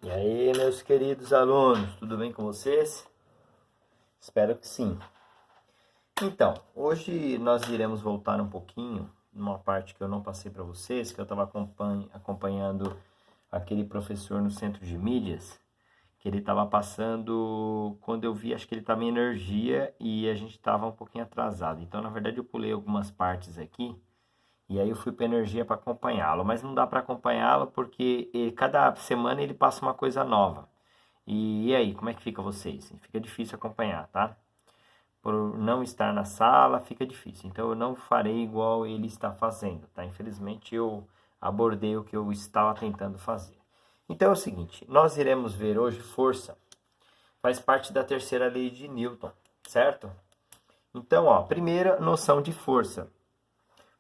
E aí, meus queridos alunos, tudo bem com vocês? Espero que sim. Então, hoje nós iremos voltar um pouquinho numa parte que eu não passei para vocês, que eu estava acompanhando aquele professor no centro de mídias, que ele estava passando, quando eu vi, acho que ele estava em energia e a gente estava um pouquinho atrasado. Então, na verdade, eu pulei algumas partes aqui e aí eu fui para energia para acompanhá-lo, mas não dá para acompanhá-lo porque cada semana ele passa uma coisa nova. E aí, como é que fica vocês? Fica difícil acompanhar, tá? Por não estar na sala, fica difícil. Então eu não farei igual ele está fazendo, tá? Infelizmente eu abordei o que eu estava tentando fazer. Então é o seguinte, nós iremos ver hoje força. Faz parte da terceira lei de Newton, certo? Então, ó, primeira noção de força.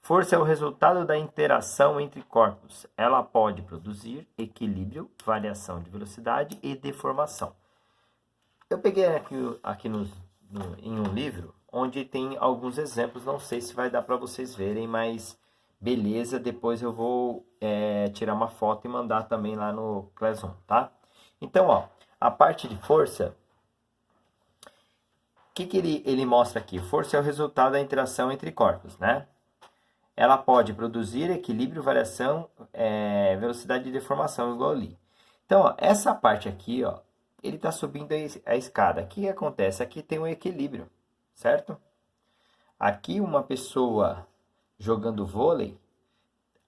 Força é o resultado da interação entre corpos. Ela pode produzir equilíbrio, variação de velocidade e deformação. Eu peguei aqui em um livro onde tem alguns exemplos, não sei se vai dar para vocês verem, mas beleza, depois eu vou tirar uma foto e mandar também lá no Classroom, tá? Então, ó, a parte de força, o que ele mostra aqui? Força é o resultado da interação entre corpos, né? Ela pode produzir equilíbrio, variação, velocidade de deformação, igual ali. Então, ó, essa parte aqui, ó, ele está subindo a escada. O que acontece? Aqui tem um equilíbrio, certo? Aqui uma pessoa jogando vôlei,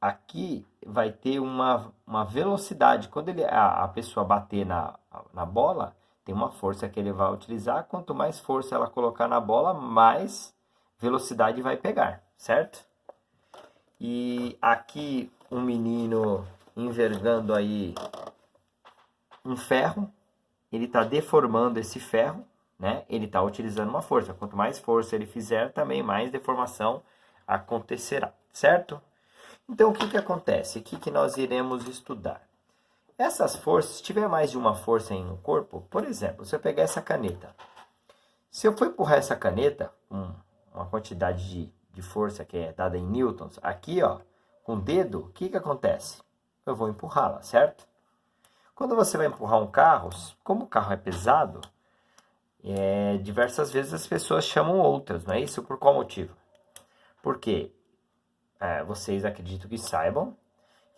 aqui vai ter uma velocidade. Quando a pessoa bater na bola, tem uma força que ele vai utilizar. Quanto mais força ela colocar na bola, mais velocidade vai pegar, certo? E aqui um menino envergando aí um ferro, ele está deformando esse ferro, né? Ele está utilizando uma força. Quanto mais força ele fizer, também mais deformação acontecerá, certo? Então, o que, que acontece? O que nós iremos estudar? Essas forças, se tiver mais de uma força em um corpo, por exemplo, se eu pegar essa caneta, se eu for empurrar essa caneta, uma quantidade de força que é dada em newtons, aqui, ó, com o dedo, o que, que acontece? Eu vou empurrá-la, certo? Quando você vai empurrar um carro, como o carro é pesado, diversas vezes as pessoas chamam outras, não é isso? Por qual motivo? Porque vocês acreditam que saibam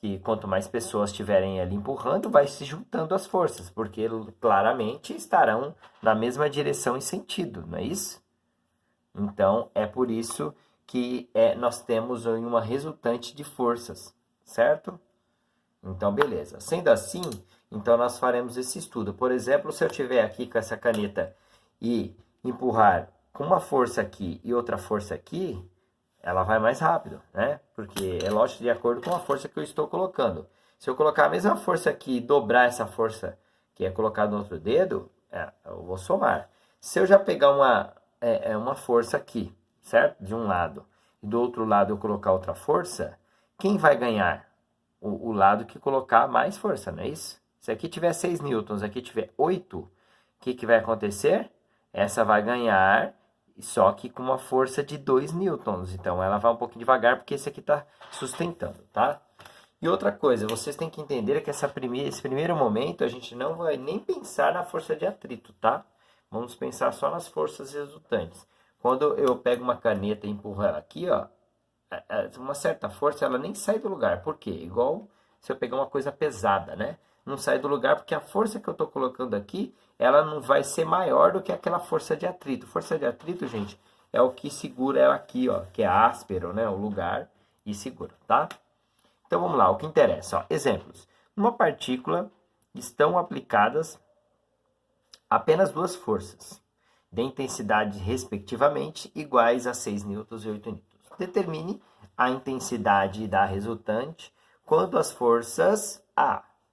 que quanto mais pessoas estiverem ali empurrando, vai se juntando as forças, porque claramente estarão na mesma direção e sentido, não é isso? Então, é por isso que nós temos uma resultante de forças, certo? Então, beleza. Sendo assim, então nós faremos esse estudo. Por exemplo, se eu tiver aqui com essa caneta e empurrar com uma força aqui e outra força aqui, ela vai mais rápido, né? Porque é lógico de acordo com a força que eu estou colocando. Se eu colocar a mesma força aqui e dobrar essa força que é colocada no outro dedo, eu vou somar. Se eu já pegar uma força aqui, certo? De um lado, e do outro lado eu colocar outra força, quem vai ganhar? O lado que colocar mais força, não é isso? Se aqui tiver 6 newtons, aqui tiver 8, o que vai acontecer? Essa vai ganhar, só que com uma força de 2 newtons. Então, ela vai um pouquinho devagar, porque esse aqui está sustentando, tá? E outra coisa, vocês têm que entender que esse primeiro momento, a gente não vai nem pensar na força de atrito, tá? Vamos pensar só nas forças resultantes. Quando eu pego uma caneta e empurro ela aqui, ó, uma certa força, ela nem sai do lugar. Por quê? Igual se eu pegar uma coisa pesada, né? Não sai do lugar porque a força que eu estou colocando aqui, ela não vai ser maior do que aquela força de atrito. Força de atrito, gente, é o que segura ela aqui, ó, que é áspero, né? O lugar e segura, tá? Então vamos lá, o que interessa, ó. Exemplos. Numa partícula estão aplicadas apenas duas forças, de intensidade respectivamente iguais a 6 newtons e 8 newtons. Determine a intensidade da resultante quando as forças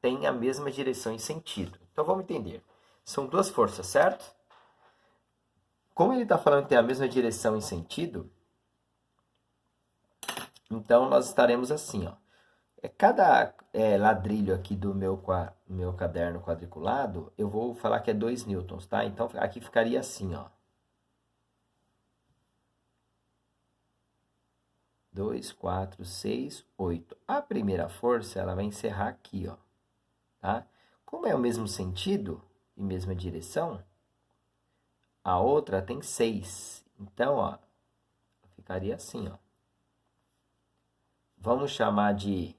têm a mesma direção e sentido. Então vamos entender. São duas forças, certo? Como ele está falando que tem a mesma direção e sentido, então nós estaremos assim, ó. Cada ladrilho aqui do meu caderno quadriculado, eu vou falar que é 2 newtons, tá? Então aqui ficaria assim, ó. 2, 4, 6, 8. A primeira força, ela vai encerrar aqui, ó. Tá? Como é o mesmo sentido e mesma direção, a outra tem 6. Então, ó, ficaria assim, ó. Vamos chamar de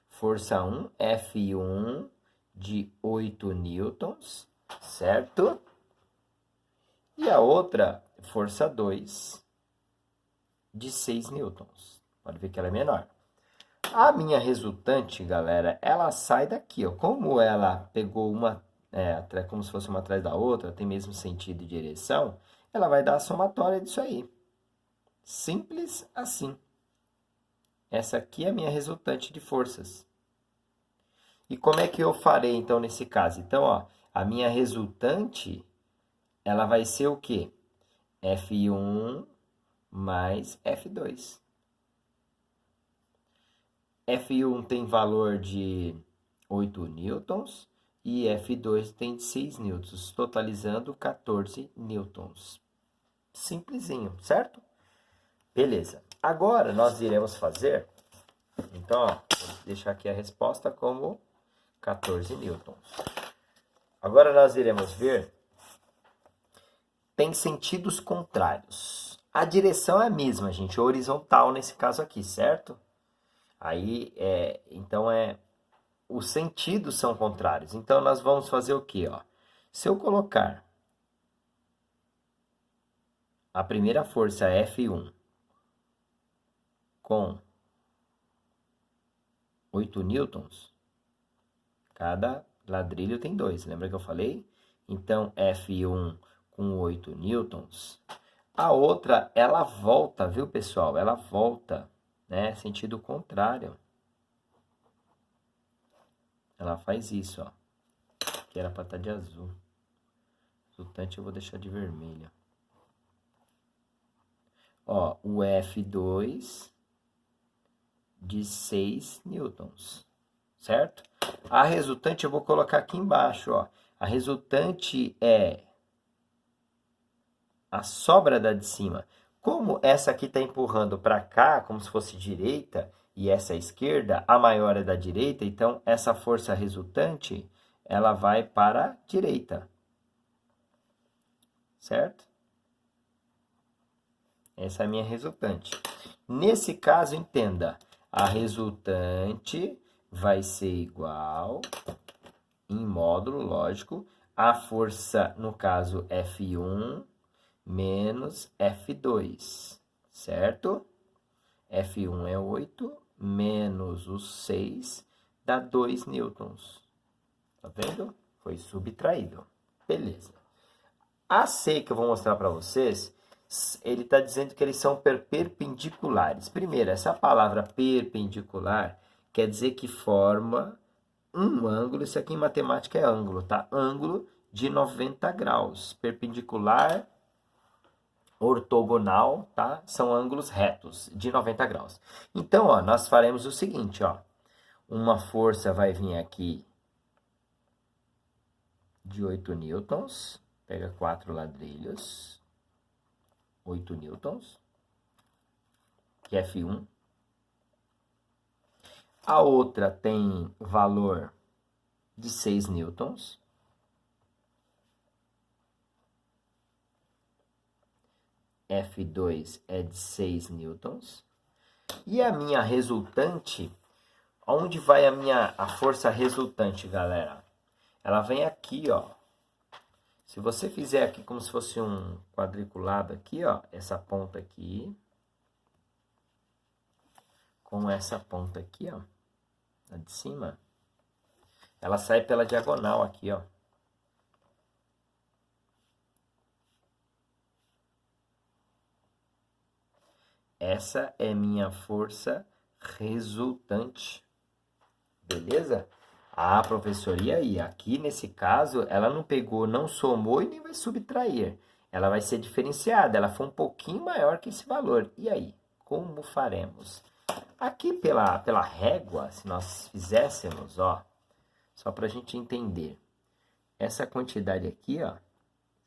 força 1, F1 de 8 newtons, certo? E a outra, força 2 de 6 newtons. Pode ver que ela é menor. A minha resultante, galera, ela sai daqui, ó. Como ela pegou uma, como se fosse uma atrás da outra, tem mesmo sentido e direção, ela vai dar a somatória disso aí. Simples assim. Essa aqui é a minha resultante de forças. E como é que eu farei, então, nesse caso? Então, ó, a minha resultante, ela vai ser o quê? F1 mais F2. F1 tem valor de 8 newtons e F2 tem de 6 newtons, totalizando 14 newtons. Simplesinho, certo? Beleza. Agora, nós iremos fazer... Então, ó, vou deixar aqui a resposta como 14 newtons. Agora, nós iremos ver... Tem sentidos contrários. A direção é a mesma, gente, horizontal nesse caso aqui, certo? Aí, então, os sentidos são contrários. Então, nós vamos fazer o quê? Ó? Se eu colocar a primeira força F1 com 8 newtons, cada ladrilho tem 2, lembra que eu falei? Então, F1 com 8 newtons. A outra, ela volta, viu, pessoal? Ela volta, né? Sentido contrário. Ela faz isso, ó. Que era para estar de azul. Resultante eu vou deixar de vermelho. Ó, o F2 de 6 newtons, certo? A resultante eu vou colocar aqui embaixo, ó. A resultante é a sobra da de cima. Como essa aqui está empurrando para cá, como se fosse direita, e essa é esquerda, a maior é da direita, então essa força resultante, ela vai para a direita. Certo? Essa é a minha resultante. Nesse caso, entenda, a resultante vai ser igual, em módulo, lógico, a força, no caso, F1 menos F2, certo? F1 é 8, menos os 6, dá 2 newtons. Tá vendo? Foi subtraído. Beleza. A C que eu vou mostrar para vocês, ele está dizendo que eles são perpendiculares. Primeiro, essa palavra perpendicular quer dizer que forma um ângulo. Isso aqui em matemática é ângulo, tá? Ângulo de 90 graus. Perpendicular, ortogonal, tá? São ângulos retos de 90 graus. Então, ó, nós faremos o seguinte, ó. Uma força vai vir aqui de 8 newtons. Pega 4 ladrilhos. 8 newtons. Que é F1. A outra tem valor de 6 newtons. F2 é de 6 newtons. E a minha resultante, onde vai a força resultante, galera? Ela vem aqui, ó. Se você fizer aqui como se fosse um quadriculado aqui, ó, essa ponta aqui, com essa ponta aqui, ó, a de cima, ela sai pela diagonal aqui, ó. Essa é minha força resultante. Beleza? Ah, professor, e aí? Aqui, nesse caso, ela não pegou, não somou e nem vai subtrair. Ela vai ser diferenciada, ela foi um pouquinho maior que esse valor. E aí? Como faremos? Aqui, pela régua, se nós fizéssemos, ó, só para a gente entender, essa quantidade aqui, ó,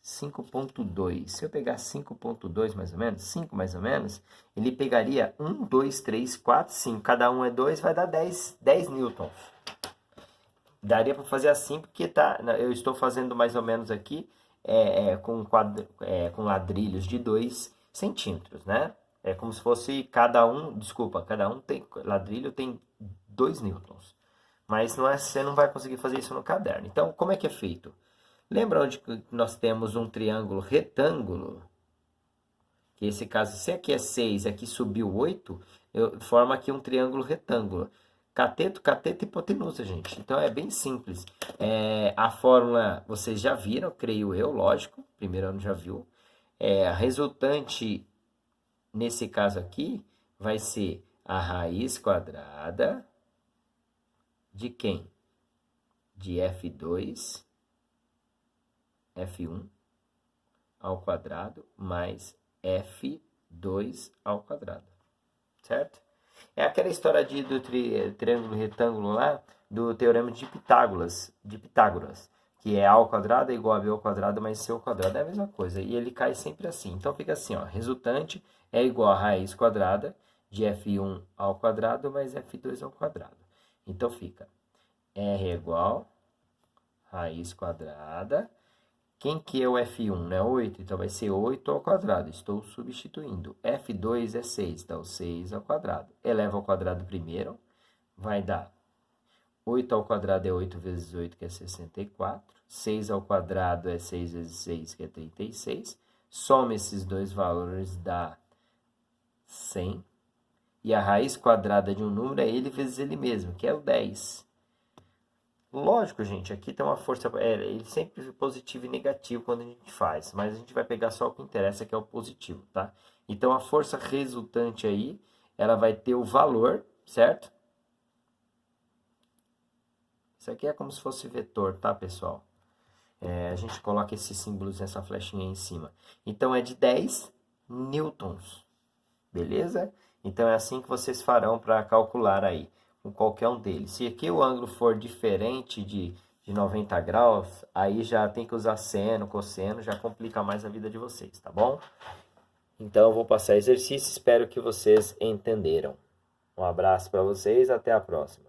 5,2. Se eu pegar 5,2 mais ou menos, 5 mais ou menos, ele pegaria 1, 2, 3, 4, 5. Cada um é 2, vai dar 10 newtons. Daria para fazer assim, porque eu estou fazendo mais ou menos aqui com ladrilhos de 2 centímetros, né? É como se fosse cada um tem ladrilho tem 2 newtons. Mas você não vai conseguir fazer isso no caderno. Então, como é que é feito? Lembra onde nós temos um triângulo retângulo? Que esse caso, se aqui é 6 e aqui subiu 8, forma aqui um triângulo retângulo. Cateto, cateto e hipotenusa, gente. Então é bem simples. A fórmula vocês já viram, creio eu, lógico. Primeiro ano já viu. A resultante, nesse caso aqui, vai ser a raiz quadrada de quem? De F2, F1 ao quadrado mais F2 ao quadrado. Certo? É aquela história do triângulo retângulo lá, do teorema de Pitágoras, que é A ao quadrado é igual a B ao quadrado mais C ao quadrado, é a mesma coisa, e ele cai sempre assim. Então fica assim, ó, resultante é igual a raiz quadrada de F1 ao quadrado mais F2 ao quadrado. Então fica R é igual a raiz quadrada. Quem que é o F1, né? 8, então vai ser 8 ao quadrado. Estou substituindo. F2 é 6, então 6 ao quadrado. Eleva ao quadrado primeiro, vai dar 8 ao quadrado é 8 vezes 8, que é 64. 6 ao quadrado é 6 vezes 6, que é 36. Soma esses dois valores, dá 100. E a raiz quadrada de um número é ele vezes ele mesmo, que é o 10. Lógico, gente, aqui tem uma força, ele sempre é positivo e negativo quando a gente faz, mas a gente vai pegar só o que interessa, que é o positivo, tá? Então, a força resultante aí, ela vai ter o valor, certo? Isso aqui é como se fosse vetor, tá, pessoal? A gente coloca esses símbolos nessa flechinha aí em cima. Então, é de 10 newtons, beleza? Então, é assim que vocês farão para calcular aí, com qualquer um deles. Se aqui o ângulo for diferente de 90 graus, aí já tem que usar seno, cosseno, já complica mais a vida de vocês, tá bom? Então, eu vou passar exercício, espero que vocês entenderam. Um abraço para vocês, até a próxima.